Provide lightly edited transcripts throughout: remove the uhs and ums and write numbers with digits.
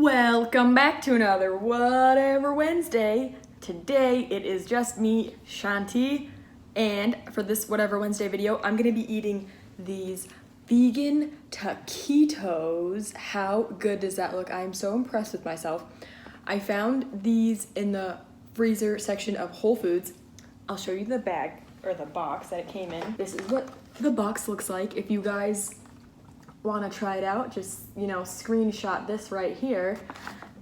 Welcome back to another Whatever Wednesday. Today it is just me, Chanty, and for this Whatever Wednesday video, I'm gonna be eating these vegan taquitos. How good does that look? I am so impressed with myself. I found these in the freezer section of Whole Foods. I'll show you the bag, or the box that it came in. This is what the box looks like. If you guys want to try it out, just, you know, screenshot this right here.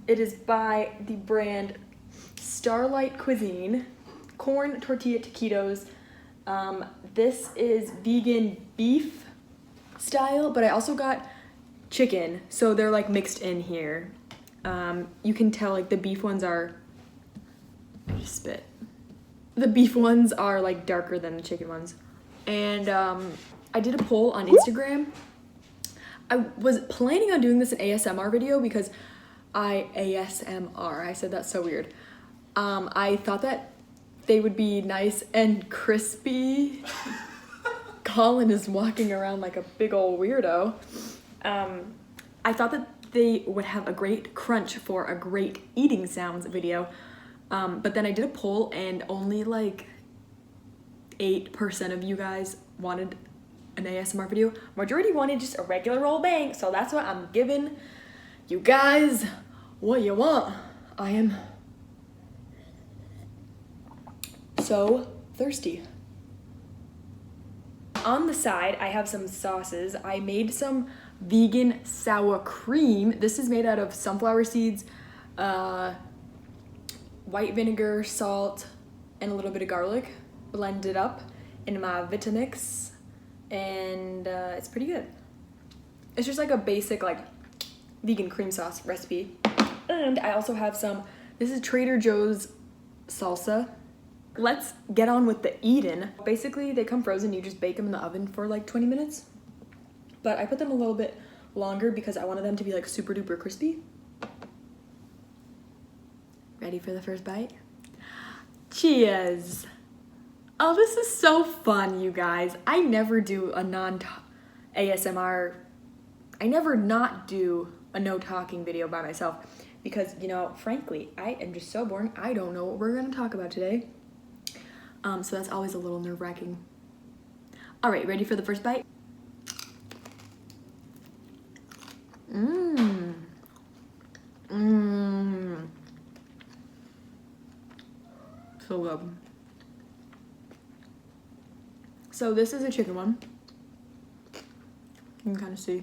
It is by the brand Starlight Cuisine, corn tortilla taquitos. This is vegan beef style, but I also got chicken, so they're like mixed in here. You can tell like the beef ones are, I just spit. The beef ones are like darker than the chicken ones. And I did a poll on Instagram. I was planning on doing this in ASMR video because I said that's so weird. I thought that they would be nice and crispy. Colin is walking around like a big old weirdo. I thought that they would have a great crunch for a great eating sounds video. But then I did a poll and only like 8% of you guys wanted an ASMR video. Majority wanted just a regular old bang, so that's what I'm giving you guys what you want. I am so thirsty. On the side, I have some sauces. I made some vegan sour cream. This is made out of sunflower seeds, white vinegar, salt, and a little bit of garlic. Blended up in my Vitamix. And it's pretty good. It's just like a basic like vegan cream sauce recipe. And I also have some, this is Trader Joe's salsa. Let's get on with the eating. Basically they come frozen, you just bake them in the oven for like 20 minutes. But I put them a little bit longer because I wanted them to be like super duper crispy. Ready for the first bite? Cheers. Oh, this is so fun, you guys. I never do a non-ASMR, I never not do a no talking video by myself because, you know, frankly, I am just so boring. I don't know what we're gonna talk about today. So that's always a little nerve-wracking. All right, ready for the first bite? So good. So this is a chicken one. You can kind of see.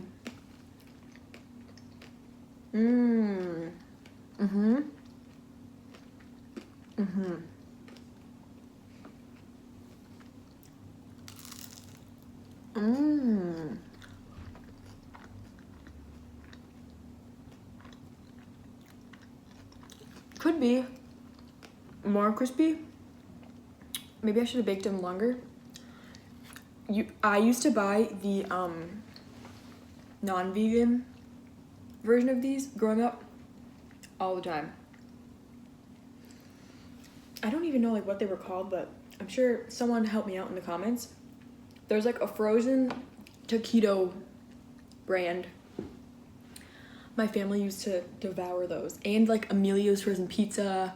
Could be more crispy. Maybe I should have baked them longer. I used to buy the non-vegan version of these growing up all the time. I don't even know like what they were called, but I'm sure someone helped me out in the comments. There's like a frozen taquito brand. My family used to devour those, and like Emilio's frozen pizza,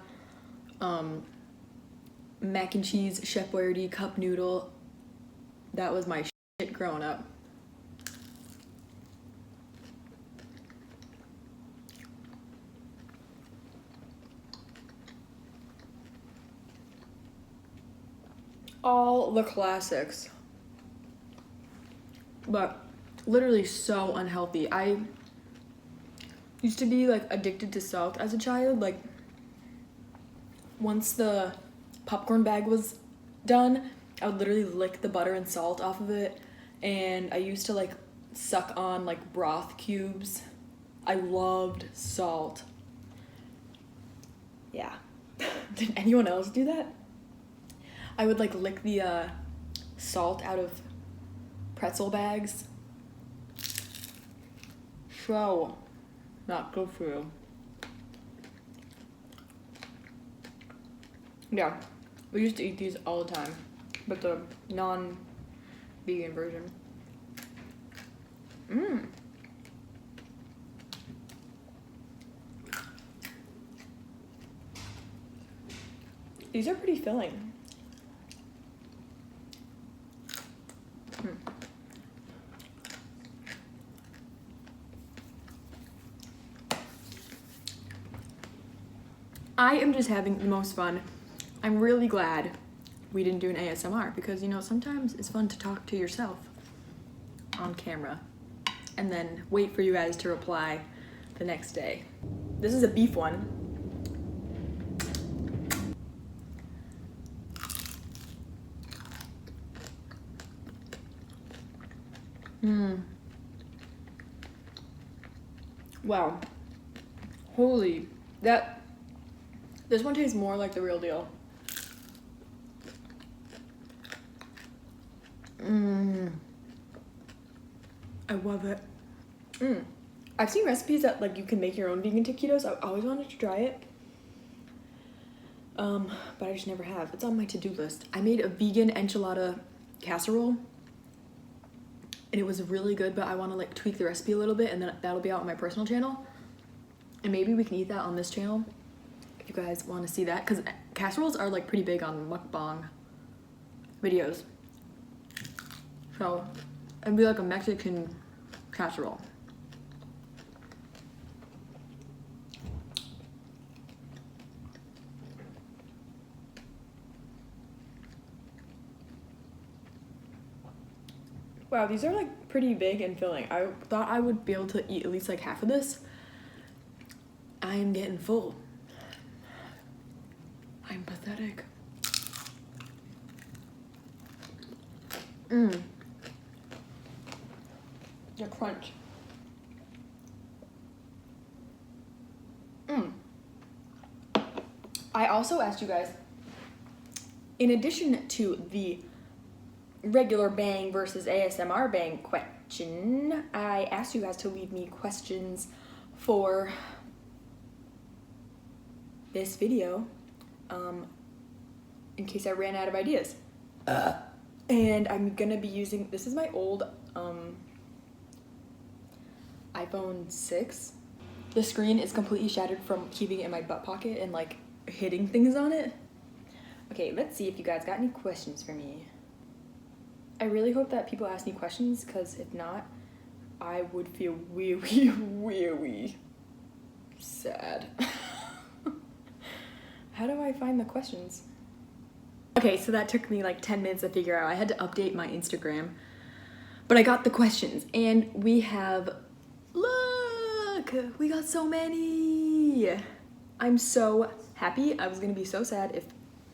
mac and cheese, Chef Boyardee cup noodle. That was my shit growing up. All the classics. But literally so unhealthy. I used to be like addicted to salt as a child. Like once the popcorn bag was done, I would literally lick the butter and salt off of it, and I used to like suck on like broth cubes. I loved salt. Yeah. Did anyone else do that? I would like lick the salt out of pretzel bags. So not good for you. Yeah, we used to eat these all the time, but the non-vegan version. These are pretty filling. I am just having the most fun. I'm really glad we didn't do an ASMR because, you know, sometimes it's fun to talk to yourself on camera and then wait for you guys to reply the next day. This is a beef one. Wow. Holy, this one tastes more like the real deal. I love it. I've seen recipes that like you can make your own vegan taquitos. I always wanted to try it. But I just never have. It's on my to-do list. I made a vegan enchilada casserole and it was really good, but I want to like tweak the recipe a little bit and then that'll be out on my personal channel. And maybe we can eat that on this channel if you guys want to see that, because casseroles are like pretty big on mukbang videos. So it'd be like a Mexican casserole. Wow, these are like pretty big and filling. I thought I would be able to eat at least like half of this. I am getting full. I'm pathetic. The crunch. I also asked you guys, in addition to the regular bang versus ASMR bang question, I asked you guys to leave me questions for this video in case I ran out of ideas. And I'm gonna be using, this is my old iPhone 6. The screen is completely shattered from keeping it in my butt pocket and like hitting things on it. Okay, let's see if you guys got any questions for me. I really hope that people ask me questions, because if not, I would feel really, really sad. How do I find the questions? Okay, so that took me like 10 minutes to figure out. I had to update my Instagram, but I got the questions and we have, look, we got so many. I'm so happy. I was gonna be so sad if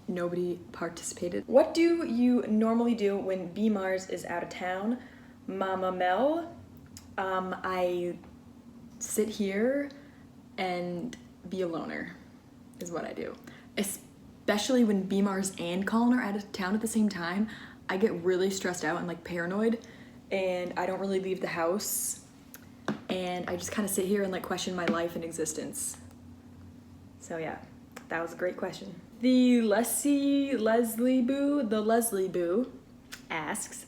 nobody participated. What do you normally do when BMARSZ is out of town? Mama Mel, I sit here and be a loner is what I do. Especially when BMARSZ and Colin are out of town at the same time, I get really stressed out and like paranoid, and I don't really leave the house, and I just kind of sit here and like question my life and existence. So yeah, that was a great question. The Leslie Boo asks,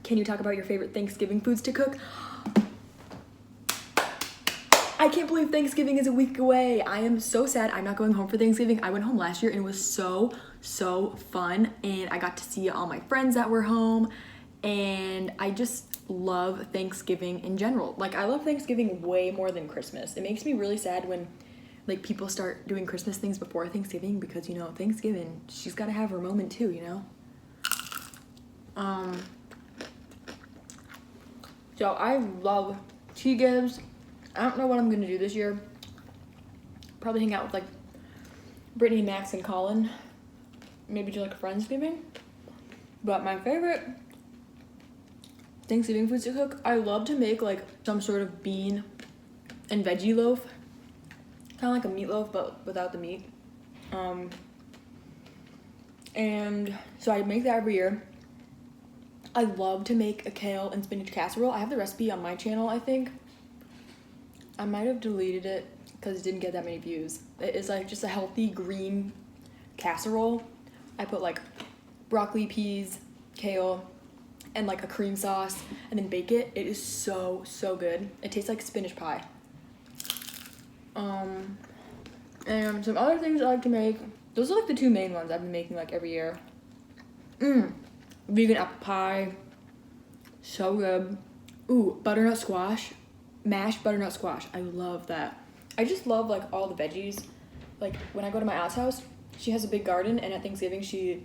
can you talk about your favorite Thanksgiving foods to cook? I can't believe Thanksgiving is a week away. I am so sad I'm not going home for Thanksgiving. I went home last year and it was so fun, and I got to see all my friends that were home, and I just love Thanksgiving in general. Like, I love Thanksgiving way more than Christmas. It makes me really sad when like people start doing Christmas things before Thanksgiving, because, you know, Thanksgiving, she's got to have her moment too, you know? So I love tea gives. I don't know what I'm gonna do this year. Probably hang out with like Brittany, Max, and Colin. Maybe do like a Friendsgiving. But my favorite Thanksgiving foods to cook, I love to make like some sort of bean and veggie loaf. Kind of like a meatloaf, but without the meat. And so I make that every year. I love to make a kale and spinach casserole. I have the recipe on my channel, I think. I might have deleted it because it didn't get that many views. It is like just a healthy green casserole. I put like broccoli, peas, kale, and like a cream sauce, and then bake it. It is so good. It tastes like spinach pie. And some other things I like to make. Those are like the two main ones I've been making like every year. Vegan apple pie. So good. Ooh, butternut squash. Mashed butternut squash. I love that. I just love like all the veggies. Like when I go to my aunt's house, she has a big garden, and at Thanksgiving she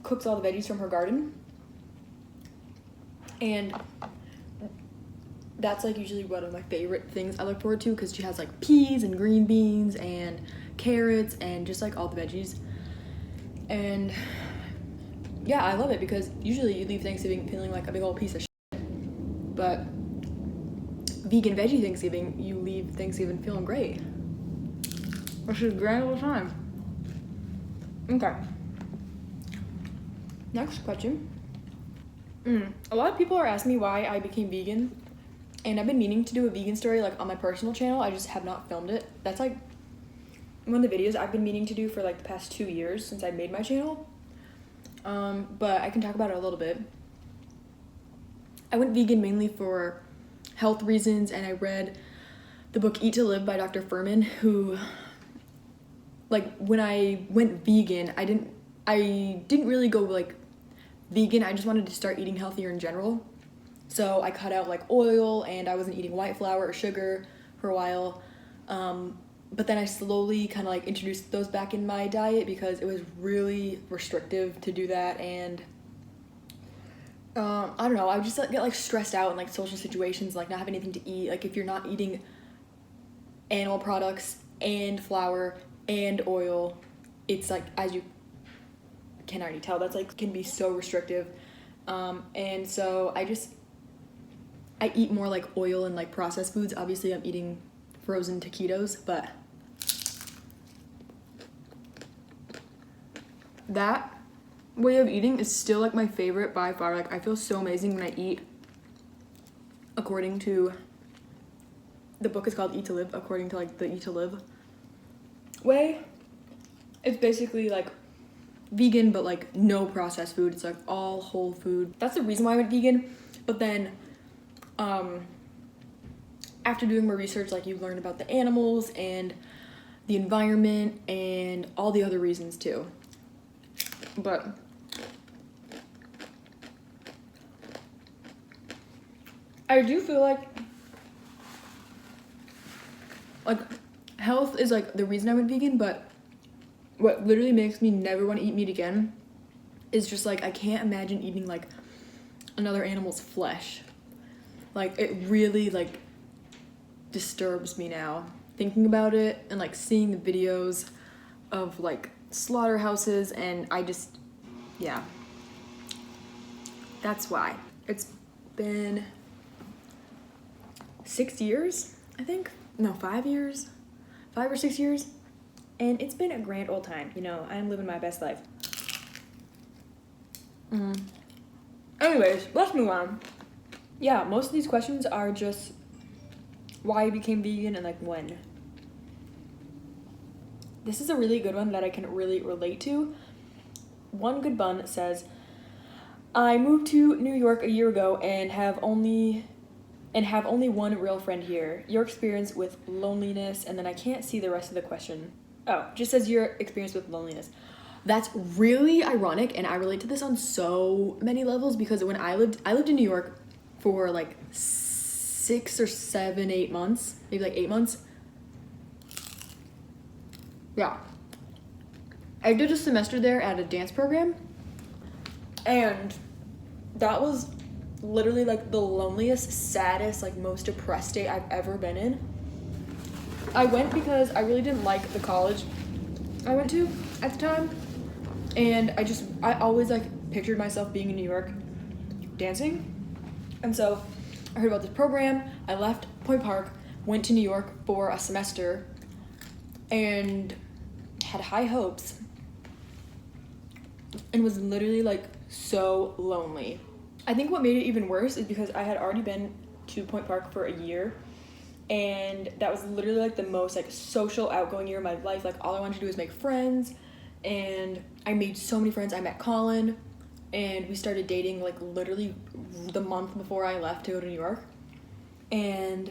cooks all the veggies from her garden. And that's like usually one of my favorite things I look forward to, because she has like peas and green beans and carrots and just like all the veggies. And yeah, I love it, because usually you leave Thanksgiving feeling like a big old piece of shit. But vegan veggie Thanksgiving, you leave Thanksgiving feeling great. Which is a grand old time. Okay. Next question. A lot of people are asking me why I became vegan, and I've been meaning to do a vegan story like on my personal channel. I just have not filmed it. That's like one of the videos I've been meaning to do for like the past 2 years since I made my channel. But I can talk about it a little bit. I went vegan mainly for health reasons, and I read the book Eat to Live by Dr. Furman, who, like, when I went vegan, I didn't really go like vegan. I just wanted to start eating healthier in general. So I cut out like oil, and I wasn't eating white flour or sugar for a while. But then I slowly kind of like introduced those back in my diet, because it was really restrictive to do that. And I don't know, I would just get like stressed out in like social situations, like not having anything to eat. Like if you're not eating animal products and flour and oil, it's like, as you can already tell, that's like can be so restrictive. And so I eat more like oil and like processed foods. Obviously I'm eating frozen taquitos, but that way of eating is still like my favorite by far. Like I feel so amazing when I eat according to, the book is called Eat to Live, according to like the Eat to Live way. It's basically like vegan, but like no processed food. It's like all whole food. That's the reason why I went vegan. But then after doing more research, like you learn about the animals and the environment and all the other reasons too. But I do feel like health is like the reason I went vegan, but what literally makes me never want to eat meat again is just like I can't imagine eating like another animal's flesh. Like it really like disturbs me now thinking about it, and like seeing the videos of like slaughterhouses, and I just, yeah, that's why. It's been 6 years, I think. No, 5 years, 5 or 6 years, and it's been a grand old time. You know, I'm living my best life. Anyways, let's move on. Yeah, most of these questions are just why I became vegan and like when. This is a really good one that I can really relate to. One Good Bun says, I moved to New York a year ago and have only one real friend here. Your experience with loneliness, and then I can't see the rest of the question. Oh, just says your experience with loneliness. That's really ironic, and I relate to this on so many levels, because when I lived in New York for like 6 or 7, 8 months, maybe like 8 months. Yeah. I did a semester there at a dance program, and that was literally like the loneliest, saddest, like most depressed state I've ever been in. I went because I really didn't like the college I went to at the time, and I always like pictured myself being in New York dancing. And so I heard about this program. I left Point Park, went to New York for a semester, and had high hopes, and was literally like so lonely. I think what made it even worse is because I had already been to Point Park for a year, and that was literally like the most like social, outgoing year of my life. Like all I wanted to do was make friends, and I made so many friends. I met Colin, and we started dating like literally the month before I left to go to New York. And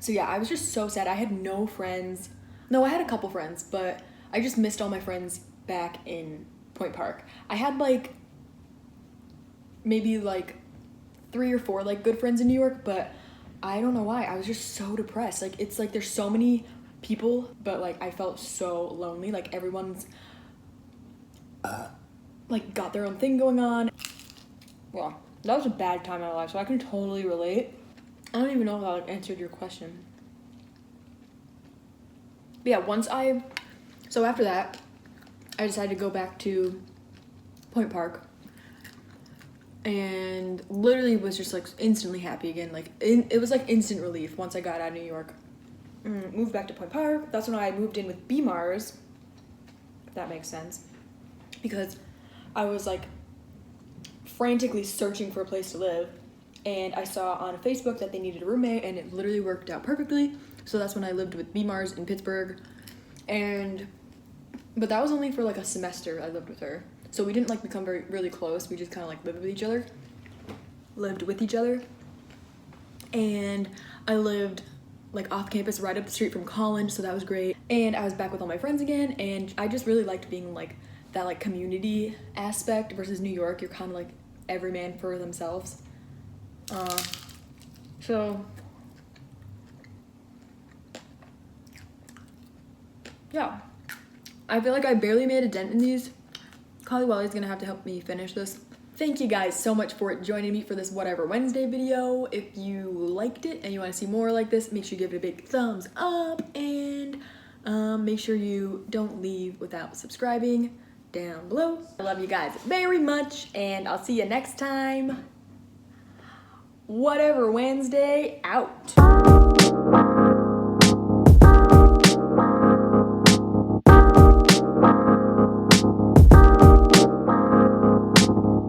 so yeah, I was just so sad. I had no friends. No, I had a couple friends, but I just missed all my friends back in Point Park. I had like maybe like 3 or 4 like good friends in New York, but I don't know why. I was just so depressed. Like it's like there's so many people, but like I felt so lonely. Like everyone's like got their own thing going on. Well, that was a bad time in my life, so I can totally relate. I don't even know if that like answered your question. But yeah, so after that, I decided to go back to Point Park and literally was just like instantly happy again. Like it was like instant relief once I got out of New York. Moved back to Point Park. That's when I moved in with BMARSZ, if that makes sense, because I was like frantically searching for a place to live, and I saw on Facebook that they needed a roommate, and it literally worked out perfectly. So that's when I lived with BMARSZ in Pittsburgh, but that was only for like a semester I lived with her. So we didn't like become really close. We just kind of like lived with each other. And I lived like off campus right up the street from college, so that was great. And I was back with all my friends again, and I just really liked being like that like community aspect versus New York. You're kind of like every man for themselves. So yeah, I feel like I barely made a dent in these. Kaliwali's gonna have to help me finish this. Thank you guys so much for joining me for this Whatever Wednesday video. If you liked it and you want to see more like this, make sure you give it a big thumbs up, and make sure you don't leave without subscribing down below. I love you guys very much, and I'll see you next time. Whatever Wednesday out.